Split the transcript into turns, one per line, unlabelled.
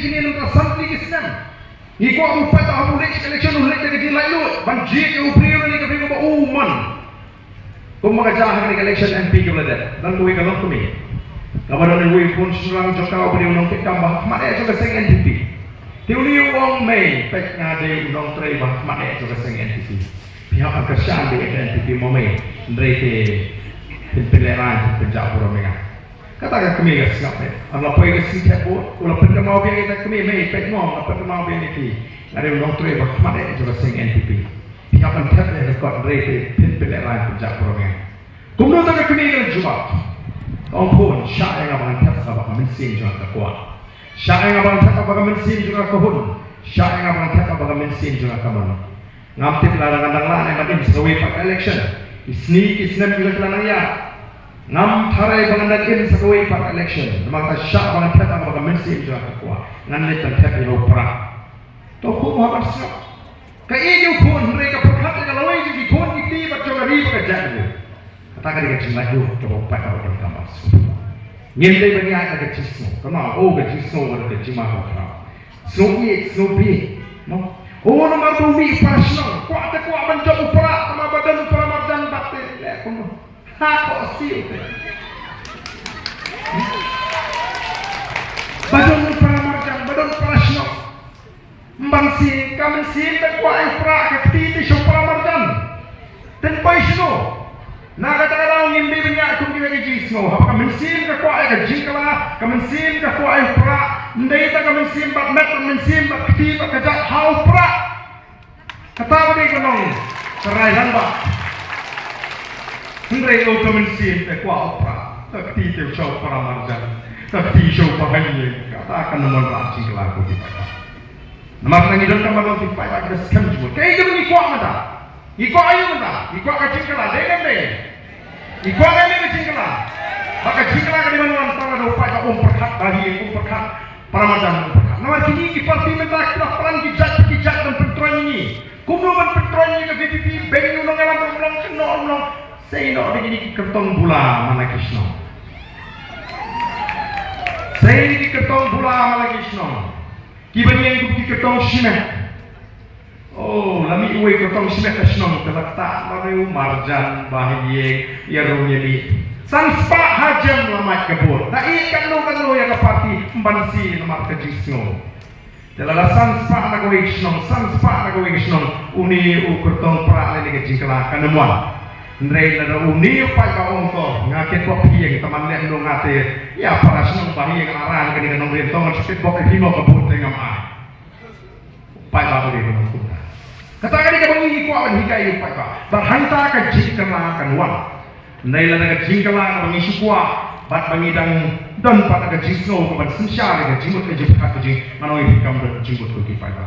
kini nung assembly kisnan. Iko upai ta abu election ulek ke di lalu. Ban ji ke upri ni ke ko uman. Ko mga jahan ni election MP ke belajar. Dan tuwi ka nok kumi. Kabaran ni pun surang jokau beri unong tambah mana juga seng NPP. Tiuli wong Mei pek ngade unong tray bah mana juga seng NPP. Pihak kesan di NPP momei ndrete peleran penjak pura menga. Kata kami gas ngape. Allah poi gas sitepo ulah pen mau biang kita kami Mei pek ngom apa mau biang ini. Ngade unong tray bah mana juga seng NPP. Pihak penjak rekod ndrete peleran penjak pura menga. Kumno tak kami gas jumpa. Ampun, syak yang abang tak sabak mensin juga kekuat. Syak yang abang tak abang mensin juga kehun. Syak yang abang tak abang mensin juga kaman. Ngamtip larang-larang lah yang makin sesuai pak election. Isni isnem juga kelanang ya. Ngam tarai bangandakin sesuai pak election. Maka syak abang tak abang mensin juga kekuat. Nganlit dan tak ilo perak. Toko Muhammad Syak. Kaya pun mereka berkata kalau ini pun itu macam ribu kerja. Kata dia cuma itu coba pada orang kamar. Nyendai bagi ayat ke cisno, kena oh ke cisno orang ke cima orang. Snowy, no. Oh nomor bumi pasno, kuat kuat menjauh perak, sama badan perak marjan batin, leh kono. Ha kok siu. Badan perak marjan, badan pasno. Mbangsi, kami sih kuat perak ke titi perak marjan. Dan pasno. Nah kata-kata ngimbi banyak aku kira jisno. Apa mensim ke kuat ke jingkala, mensim ke kuat perak. Ndai tak mensim bat met, mensim bat keti bat kejak hau perak. Kata apa dia kenong? Serai lambak. Ndai aku mensim ke kuat perak. Tak keti tu show para marjan. Tak keti show bahagia. Kata akan nomor lah jingkala aku di pada. Nama kita ngidam kamar di pada kita skam jumpa. Kaya itu ni kuat mata. Iko ayu mata, iko kacingkala, dengan deh. Iko ini kacingkala. Maka kacingkala kan di mana antara dua upaya perkat bahi, perkat para macam perkat. Nama kini parti minta kita peran kijat dan pentuan ini. Kumpulan pentuan ini ke VPP, bagi unang alam ulang kenal. Saya nak begini kertong bula mana Krishna. Saya ini kertong bula mana Krishna. Kibani yang bukti kertong simet. Oh, lami uwe kotong simet asnong telak tak lalu marjan bahagie ya rumia di sanspa hajam lamat kebur. Tak ikan lo ya ke parti mbansi nomor kejisno. Dalam sanspa nak uwe kisnong, sanspa nak uwe kisnong uni ukurtong pra lagi kejingkala kanemuan. Ndrei lada uni upai ka ongko ngakit kok piye teman lihat lo ngate ya para senong bahagie ngarang kini kanong rentong sepit bok himo kebur tengam ai. Upai ka boleh menunggu. Katakan dia bangi kuat hikai upai ka. Berhanta ke jingkala kanwan. Naila na ke jingkala bangi sukwa. Bat bangi dan pada ke jisno ke ban sensya ke jimut ke jipka ke jing. Manoi hikam ke jimut ke kipai ka.